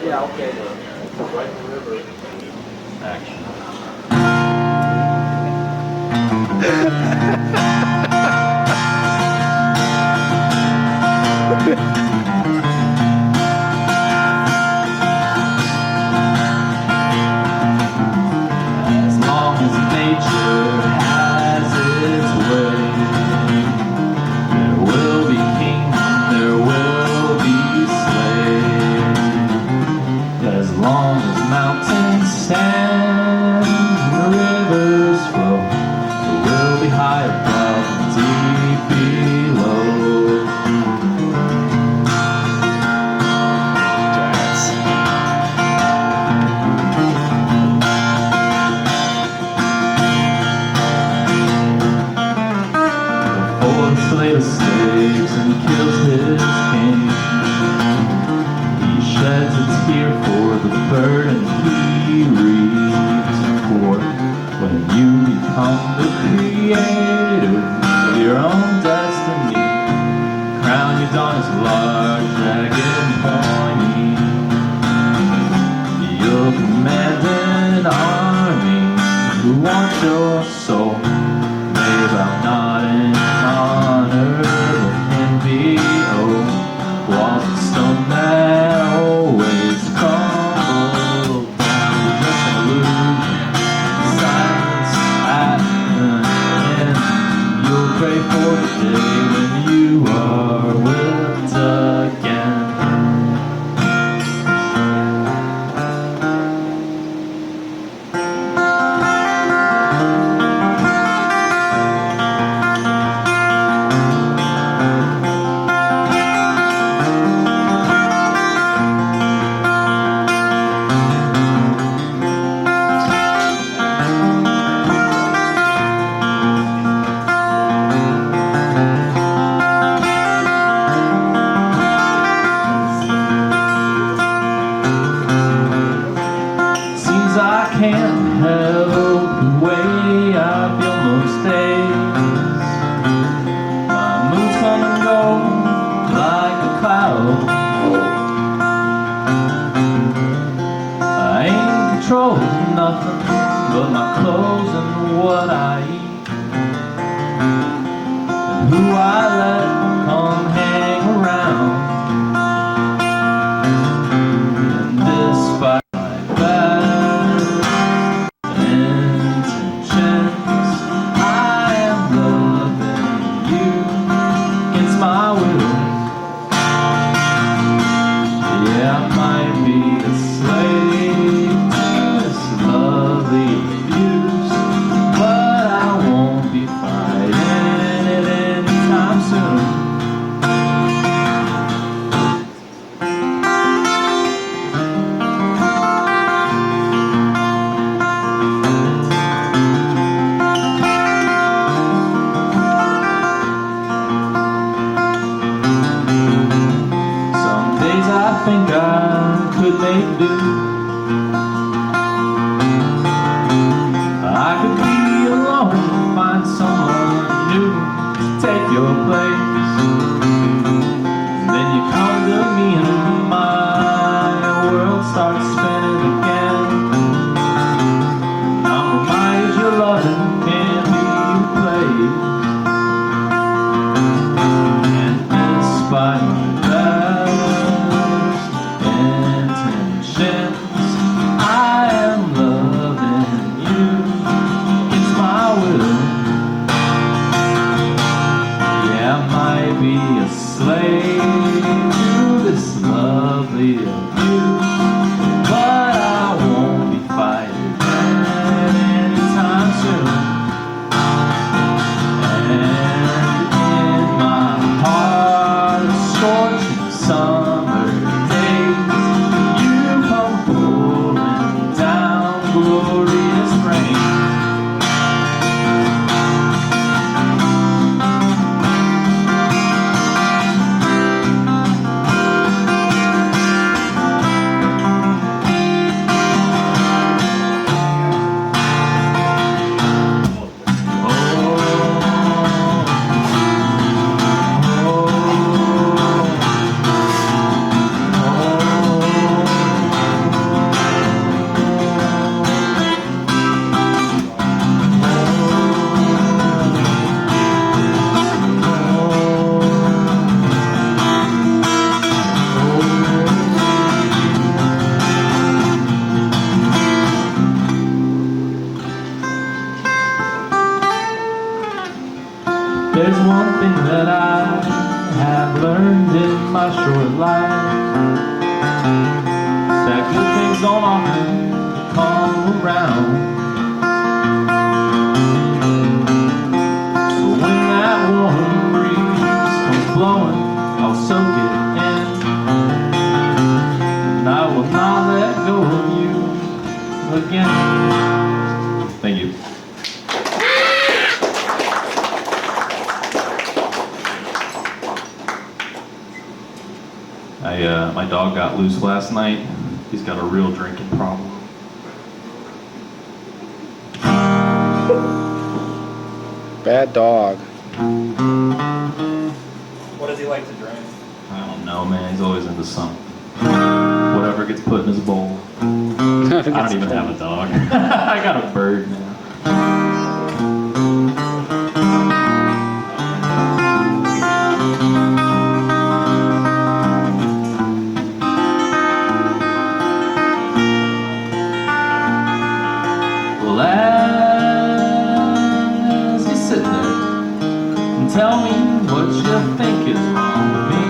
Yeah, okay. Right in the river. Action. As long as nature has its way, there will be kingdom, there will be slave. As long as mountains stand and rivers flow, there will be high above and deep below. Slaves slaves and kills his king. He sheds a tear for the burden he reaps for. When you become the creator of your own destiny, crown your dawn is large, jagged and pointy. You'll command an army who want your soul. They bow not in honor, but envy, oh, walls of stone that always crumble down to just an illusion. Silence at an end. You'll pray for the day when you are whipped again. I can't help the way I feel most days. My moods come and go like a cloud. I ain't in control of nothing but my clothes and what I eat, and who I let come hang around. And despite I think I could make do. I could be alone and find someone new to take your place. And then you come to me and my world starts spinning again. I'm reminded your loving can't be replaced. And despite my be a slave to this lovely abuse, but I won't be fighting anytime soon. And in my heart, scorching summer days, you come pouring down glorious rain. friends don't often come around. So when that warm breeze comes blowing, I'll soak it in, and I will not let go of you again. Thank you. My dog got loose last night. He's got a real drinking problem. Bad dog. What does he like to drink? I don't know, man. He's always into something. Whatever gets put in his bowl. I don't even have a dog. I got a bird now. Well, as you sit there and tell me what you think is wrong with me,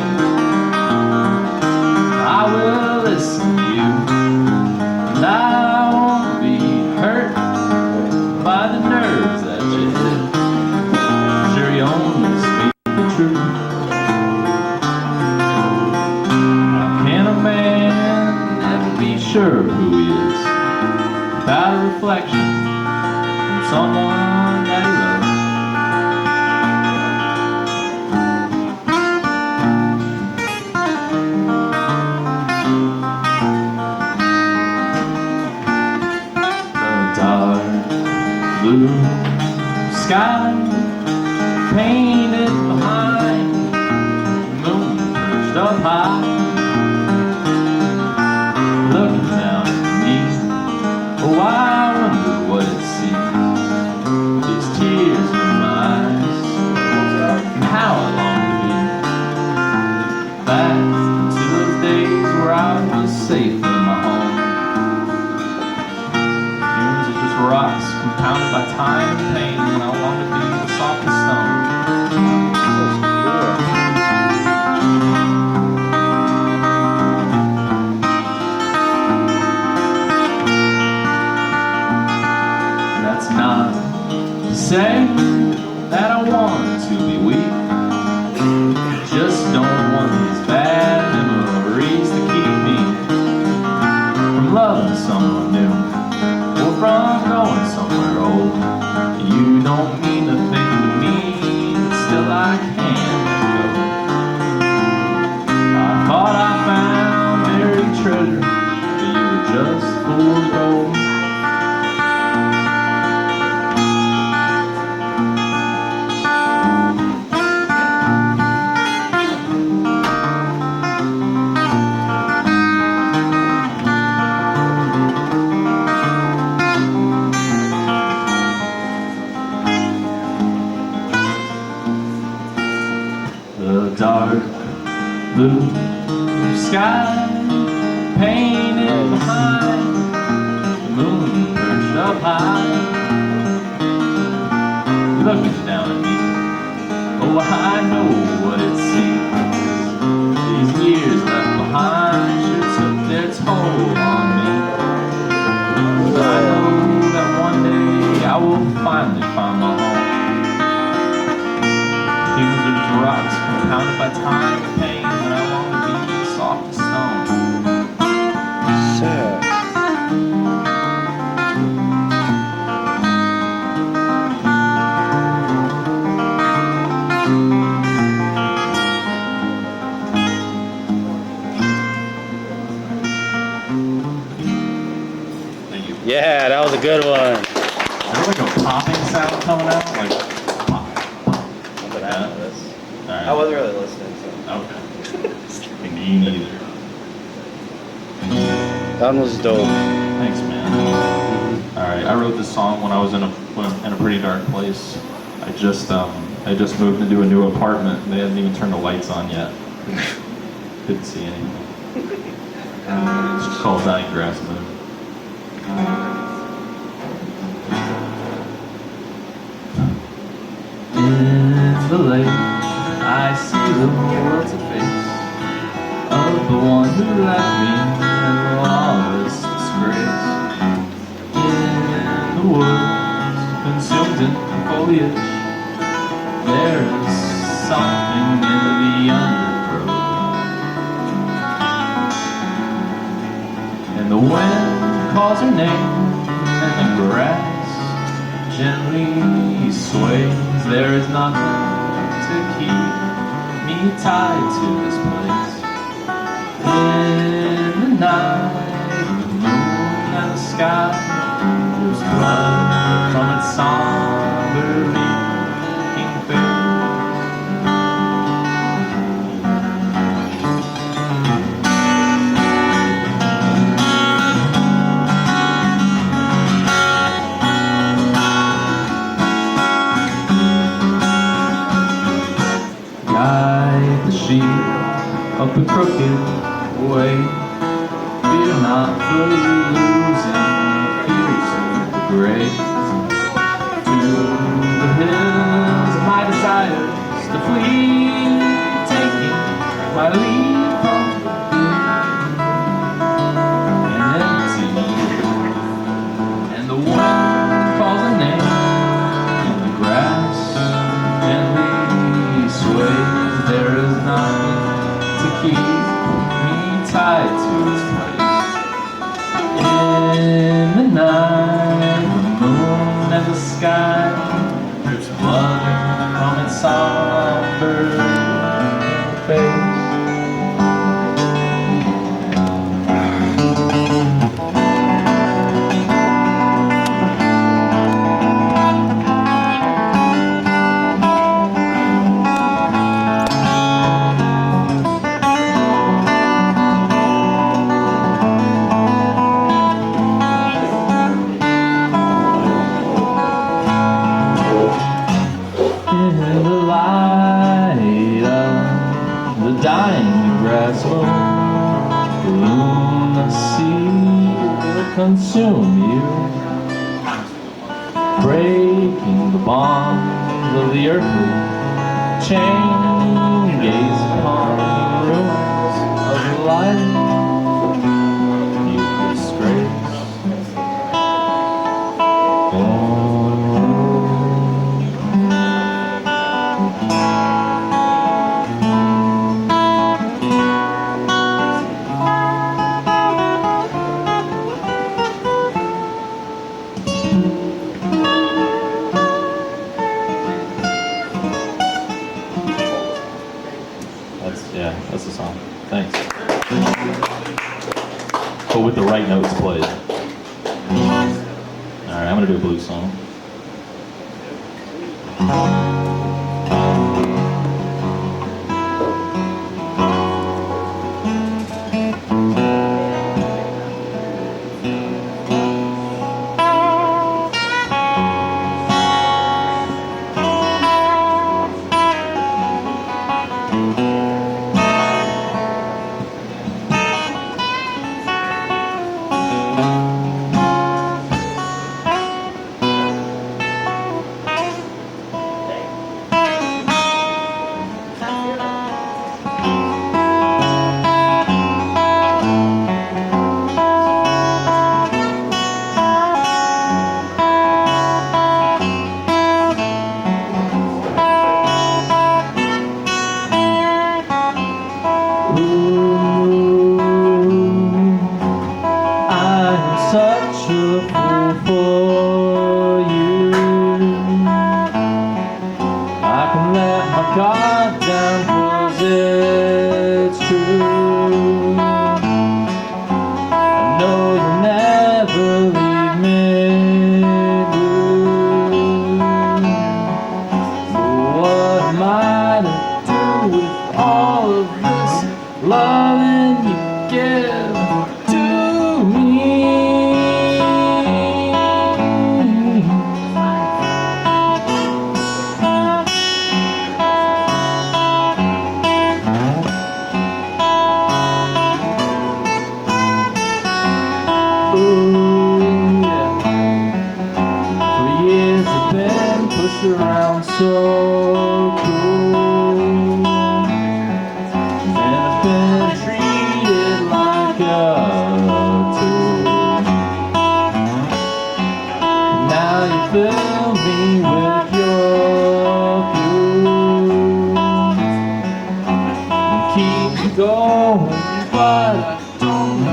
I will listen to you, and I won't be hurt by the nerves that you hit. Sure, you only speak the truth. How can a man ever be sure of who he is without a reflection from someone that he loves? Blue sky painted behind the moon perched up high, looking down at me. Oh, I wonder what it sees, these tears in my eyes, and how I long to be back to those days where I was safe in my home. Dunes are just rocks compounded by time and pain, and I long to be the softest stone. And that's not to say that I want to be weak, just don't want these bad memories to keep me from loving someone new, or from going somewhere old. You don't mean a thing to me, but still I can't let go. I thought I found buried treasure, but you were just full of gold. The dark blue sky painted behind the moon perched up high, looking down at me. Oh, I know what it seems. These years left behind sure took their toll on me. I know that one day I will finally find my home. Humans are just rocks compounded by time and pain, and I long to be the softest stone. Sad. Thank you. Yeah, that was a good one. Is there like a popping sound coming out? Like pop, pop. But I know this. Alright. I wasn't really listening, so. Okay. Me neither. That one was dope. Thanks, man. Alright, I wrote this song when I was in a pretty dark place. I just moved into a new apartment and they hadn't even turned the lights on yet. Couldn't see anything. It's just called Dying Grass Moon. In the lake, I see the wilted face of the one who left me, and all of us foliage. There is something in the undergrowth, and the wind calls her name, and the grass gently sways. There is nothing to keep me tied to this place. In the night, the moon and the sky, there's blood from its somber leaking face. Guide the sheep up the crooked way. Fear not for losing the fears of the grave. To the hills of my desires to flee, taking my leave from the and empty. And the wind calls a name, and the grass gently sways. There is nothing to keep me tied to this place. In the night, the moon and the sky drips blood from its somber face. In the light of the dying grass will lunacy will consume you, breaking the bonds of the earthly chain. Gaze upon the ruins of life you disgrace. That's the song. Thanks. But with the right notes played. Alright, I'm gonna do a blues song. Such a fool for you. I can let my guard down 'cause it's true. I know you'll never leave me blue. But what am I to do with all of this loving you give to me? Around so cool, and I've been treated like a tool. Now you fill me with your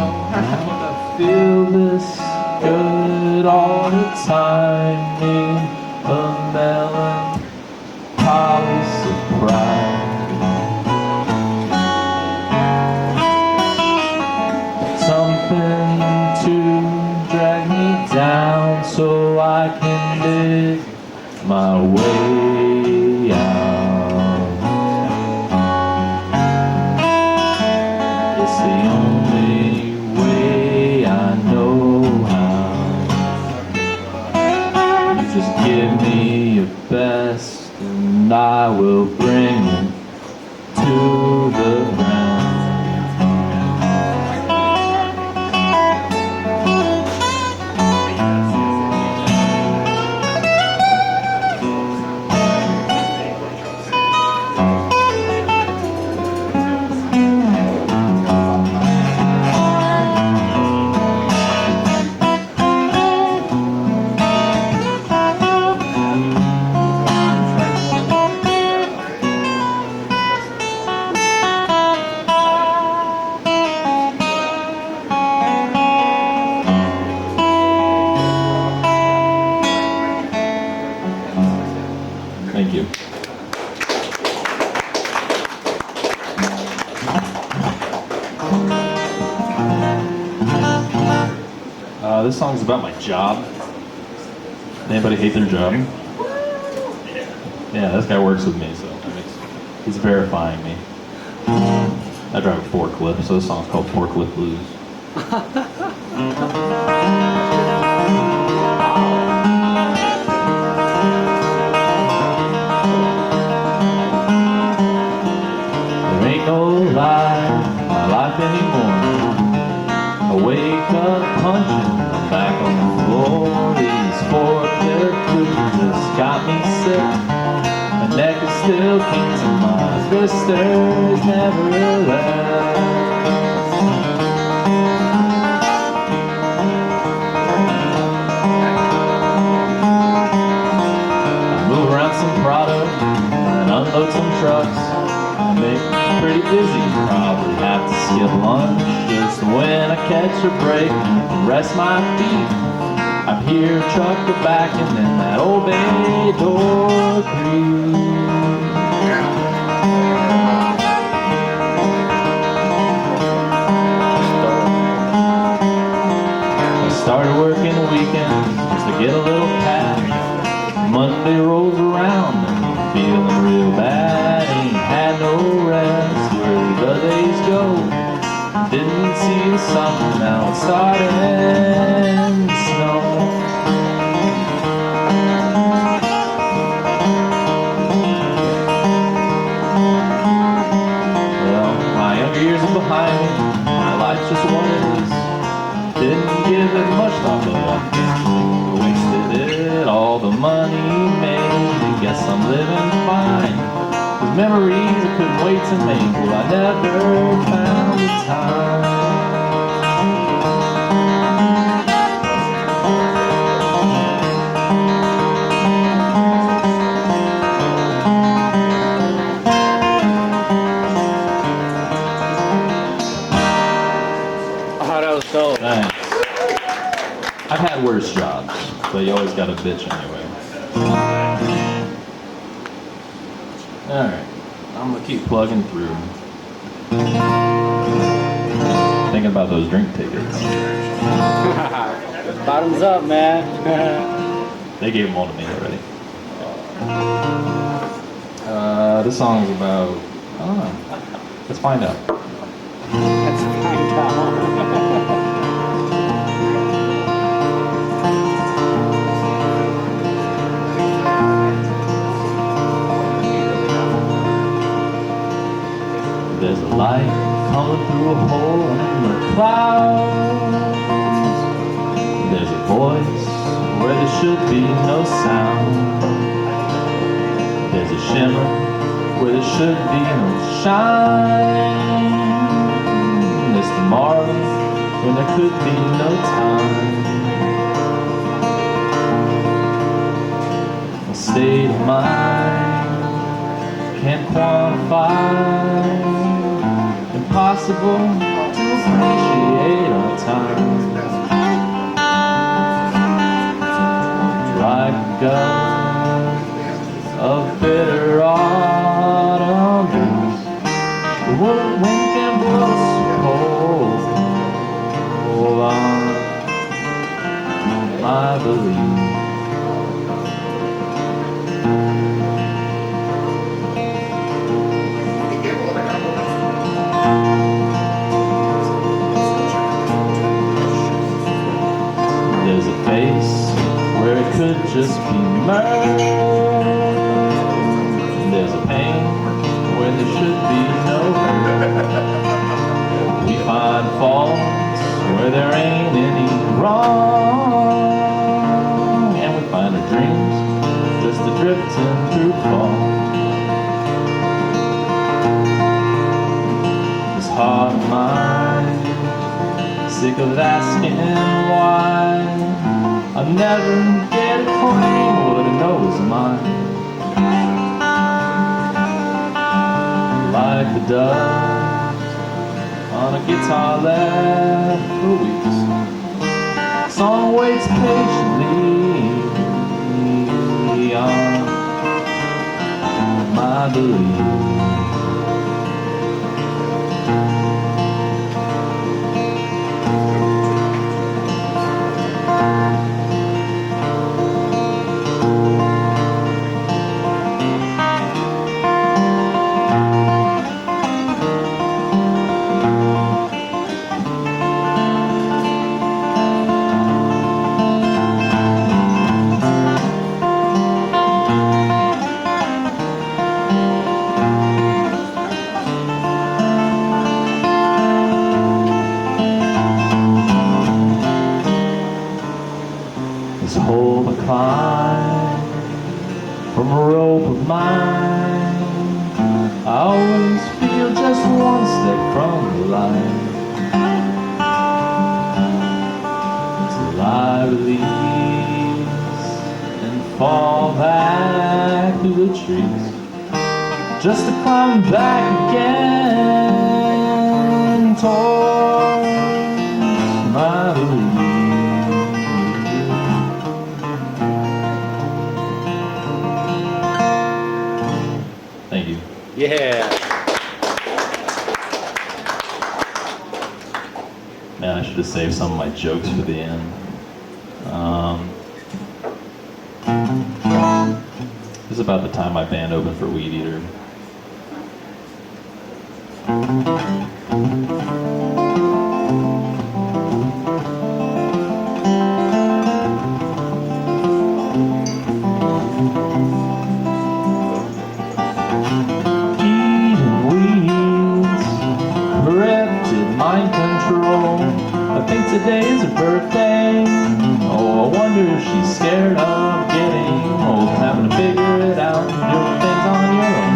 I feel this good all the time. Need a melancholy surprise. Something to drag me down so I can dig my way out. It's the only way I know how. You just give me your best and I will bring it to the ground. Thank you. This song's about my job. Anybody hate their job? Yeah, this guy works with me, so he's verifying me. I drive a forklift, so this song's called Forklift Blues. There ain't no lie in my life anymore. I wake up punching, I'm back on the floor. These forklift blues just got me sick. My neck is still kinked and my blisters never relax. I move around some product and unload some trucks. I make me pretty busy, probably have to skip lunch. Just when I catch a break and rest my feet, I hear a truck go back and then that old bay door creaks. I started working weekends just to get a little cash. Monday rolls around and I'm feeling real bad. Ain't had no rest, where the days go. Didn't see the sun, now it's starting to snow. Well, my younger years are behind me, my life's just what it is. Didn't give it much thought, but I wasted it. All the money made, guess I'm living fine. With memories I couldn't wait to make, well I never found the time. Oh, that was dope. Thanks. I've had worse jobs, but you always got a bitch anyway. Alright, I'm gonna keep plugging through. Thinking about those drink tickets. Bottoms up, man. They gave them all to me already. This song's about, I don't know. Let's find out. Let's find out. There's a light coming through a hole in the clouds. There's a voice where there should be no sound. There's a shimmer where there should be no shine. There's tomorrow when there could be no time. A state of mind can't quantify. Impossible to appreciate my belief. There's a face where it could just be murder. There's a pain where there should be no hurt. We find faults where there ain't any wrong, and we find our dreams just drifting through fall. This heart of mine, sick of asking why. I'll never get to claim what I know is mine. Like the dust on a guitar left for weeks, song waits patiently on my belief. This hole I climb from a rope of mine, I always feel just one step from the line. Till I release and fall back through the trees, just to climb back again towards my belief. Thank you. Yeah. Man, I should have saved some of my jokes for the end. This is about the time my band opened for Weed Eater. Mind control. I think today is her birthday. Oh, I wonder if she's scared of getting old, having to figure it out and doing things on your own.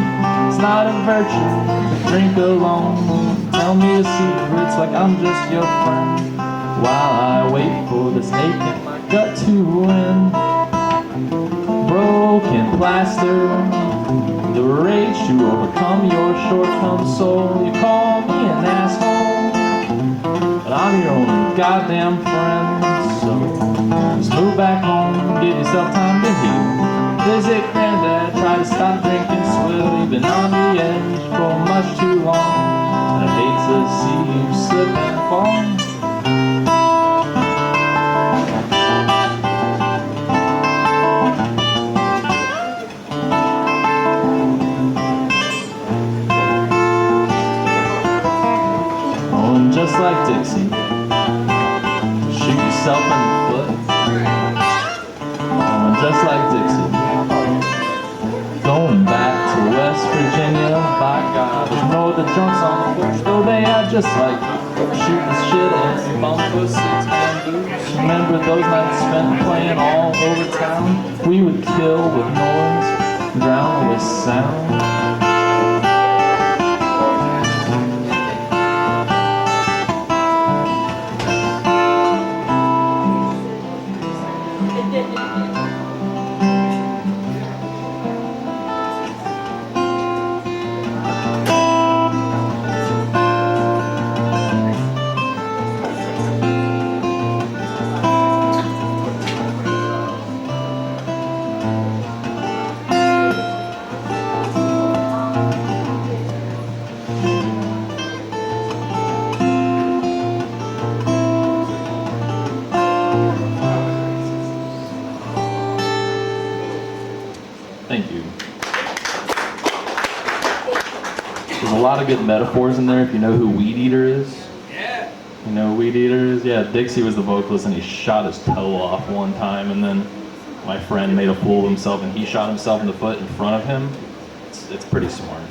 It's not a virtue to drink alone. Tell me your secrets like I'm just your friend, while I wait for this ache in my gut to end. Broken plaster, the rage to overcome your short-term soul. You call me an asshole, but I'm your only goddamn friend. So just move back home, give yourself time to heal. Visit granddad, try to stop drinking swill. You've been on the edge for much too long, and I hate to see you slip and fall. Just like Dixie, shoot yourself in the foot. Oh, and just like Dixie, going back to West Virginia. By God, ignore the drunks on the porch, though they are just like shooting shit and bumper six-man boots. Remember those nights spent playing all over town? We would kill with noise, drown with sound. lot of good metaphors in there. If you know who Weed Eater is. Yeah. You know who Weed Eater is? Yeah, Dixie was the vocalist, and he shot his toe off one time, and then my friend made a fool of himself, and he shot himself in the foot in front of him. It's pretty smart.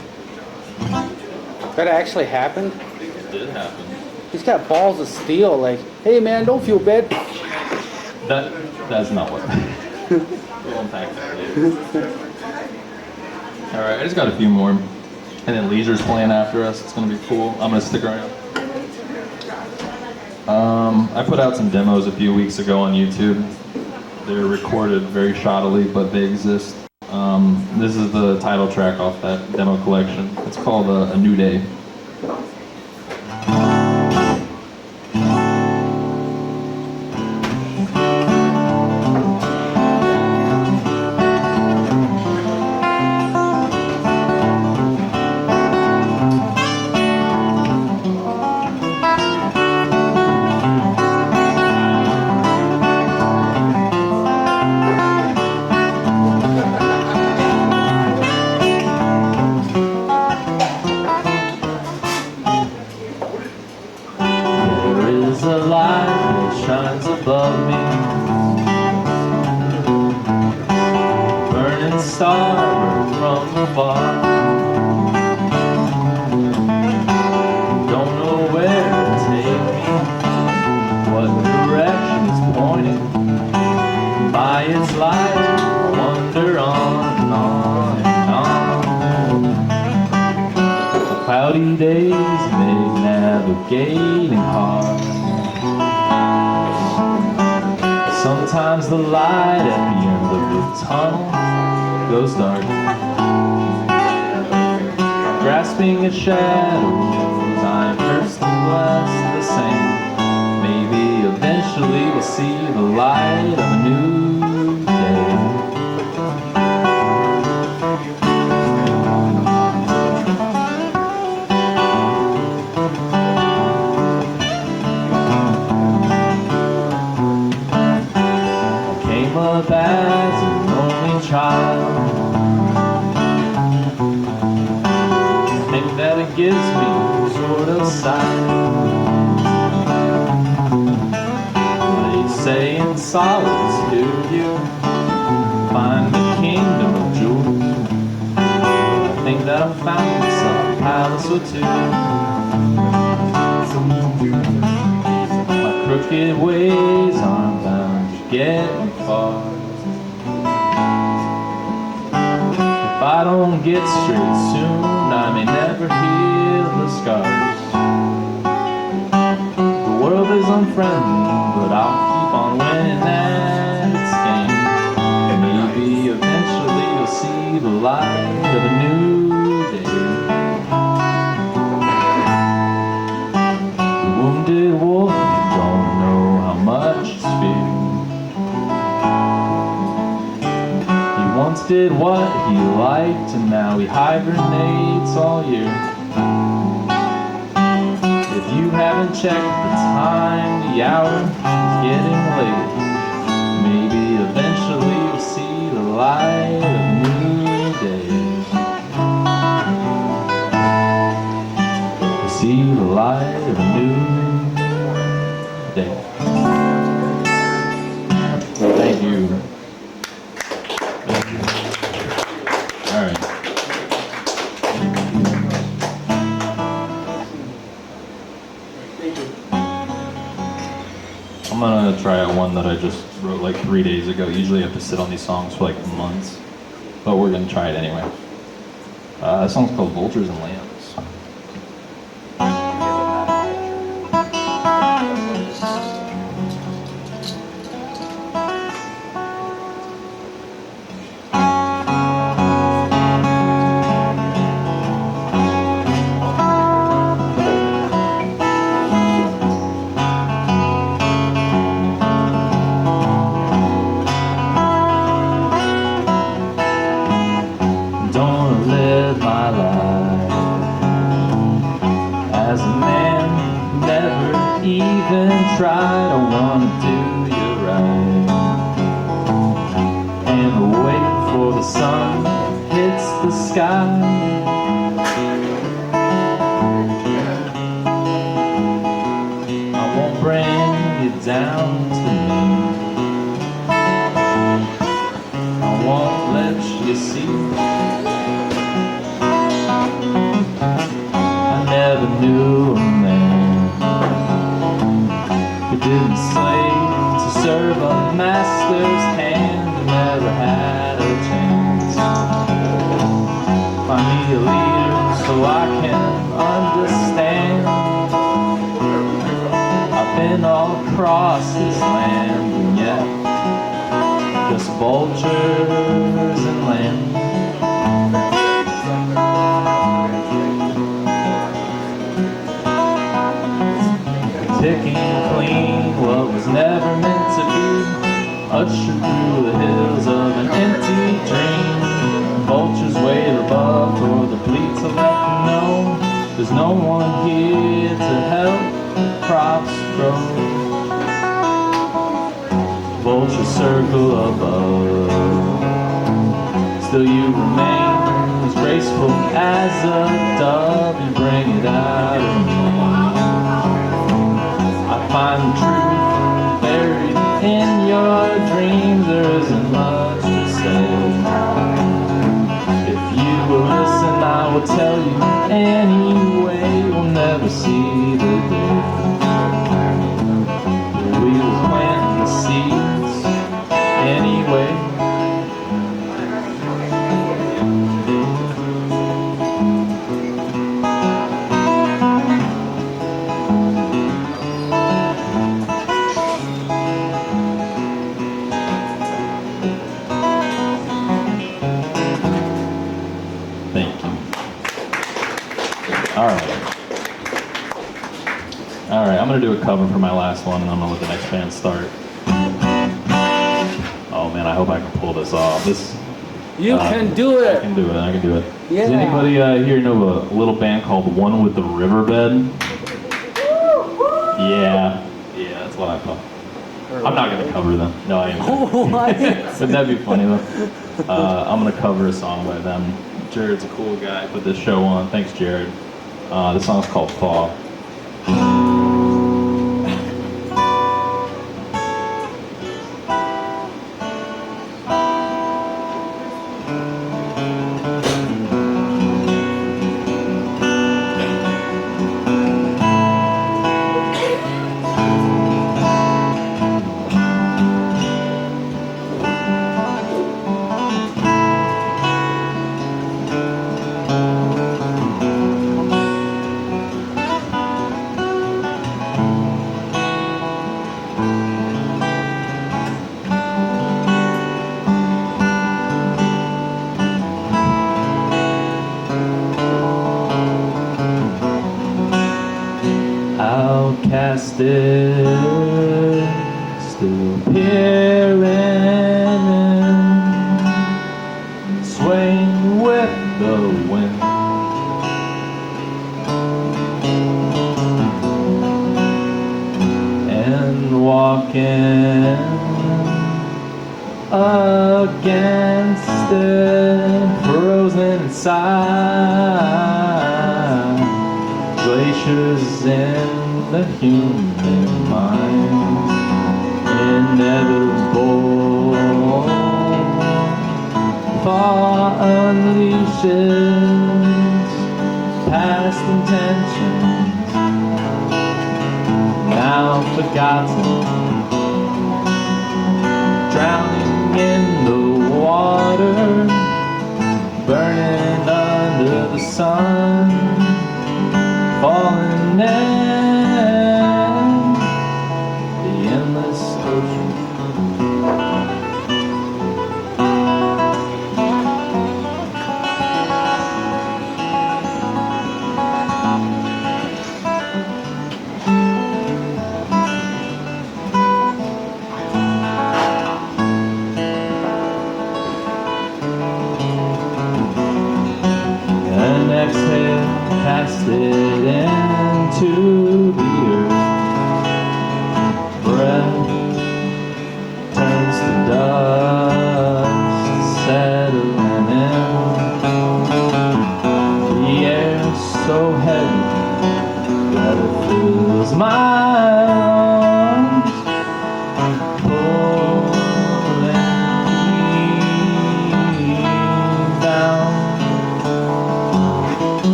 That actually happened? It did happen. He's got balls of steel. Like, hey man, don't feel bad. That's not what. We'll unpack that later. All right, I just got a few more, and then Leisure's playing after us. It's gonna be cool. I'm gonna stick around. I put out some demos a few weeks ago on YouTube. They're recorded very shoddily, but they exist. This is the title track off that demo collection. It's called A New Day. A light that shines above me, burning star from afar. Don't know where to take me, what direction is pointing. By its light, I wander on and on and on. The cloudy days make navigating hard. Sometimes the light at the end of the tunnel goes dark. Grasping at shadows, I'm cursed and blessed the same. Maybe eventually we'll see the light of a new day. Up as an only child, think that it gives me sort of sight. They say in solitude you find the kingdom of jewels. I think that I found myself a palace or two. My crooked ways aren't bound to get me far. If I don't get straight soon, I may never heal the scars. The world is unfriendly, but I'll keep on winning at its game. And maybe eventually you'll see the light of a new day. The wounded wolf don't know how much to fear. Once did what he liked, and now he hibernates all year. If you haven't checked the time, the hour is getting late. Maybe eventually you'll see the light of a new day. You'll see the light of a new day. Thank you. All right. I'm gonna try out one that I just wrote like 3 days ago. Usually I have to sit on these songs for like months, but we're gonna try it anyway. This song's called Vultures and Lambs. Don't live my life as a man who never even tried. I wanna do you right and wait for the sun hits the sky. it down to me. I won't let you see. I never knew a man who didn't slave to serve a master's hand and never had a chance. Find me a leader so I can understand. I've been all across this land and yet just vultures and land. Ticking clean what was never meant to be, ushered through the hills of an empty dream. Vultures wait above for the fleet to let them know there's no one here to help crops grow. Vultures circle above, still you remain as graceful as a dove. You bring it out of me. I find the truth buried in your dreams. There isn't much to say. If you will listen, I will tell you anyway. We'll never see the day we will plant the seeds anyway. Thank you. All right. All right, I'm going to do a cover for my last one, and I'm going to let the next band start. Oh, man, I hope I can pull this off. You can do it. I can do it. I can do it. Yeah. Does anybody here know a little band called One with the Riverbed? Yeah. Yeah, that's what I thought. I'm not going to cover them. No, I ain't. But that'd be funny, though. I'm going to cover a song by them. Jared's a cool guy. Put this show on. Thanks, Jared. This song's called Thaw. Outcasted, still peering in, swaying with the wind. And walking against it, frozen inside, glaciers in the human mind, inevitable. Thaw unleashes past intentions, now forgotten, drowning in the water, burning under the sun, falling in the endless ocean.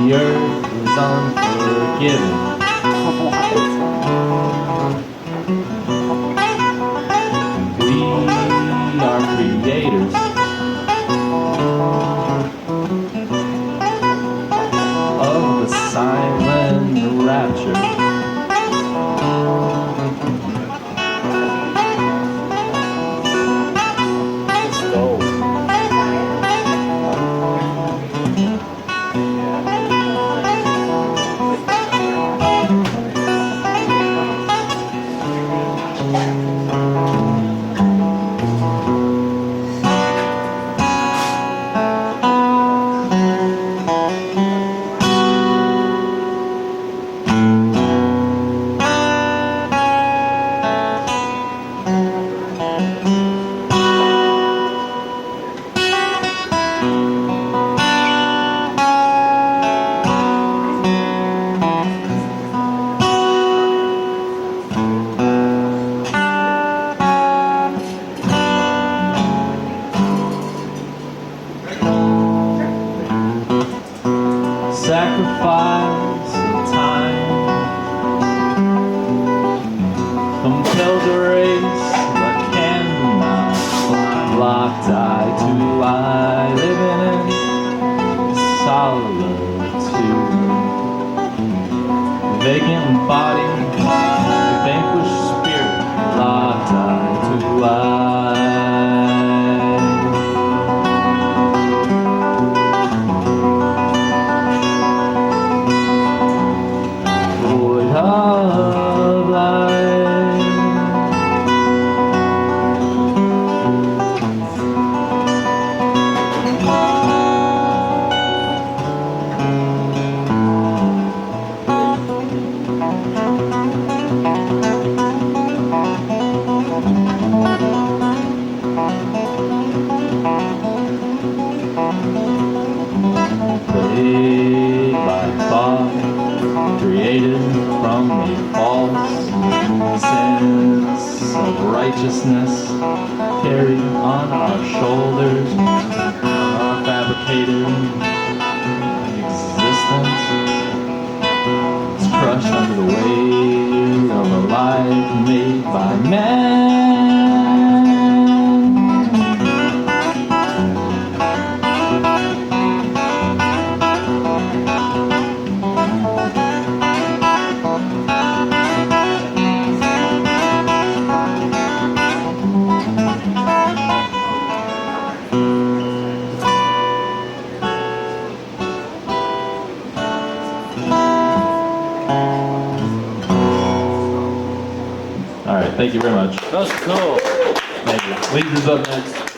the earth is unforgiving. We are creators. Of the silent rapture. Let's go. Sacrifice of time compelled to race the candle blind locked eye to lie, living in solitude, vacant body, vanquished spirit, locked eye to eye. Void of life. Played by thought, created from a false sense of righteousness, carried on our shoulders, our fabricated existence. It's crushed under the weight of a life made by man. All right, thank you very much. That's cool. Thank you. Leads is up next.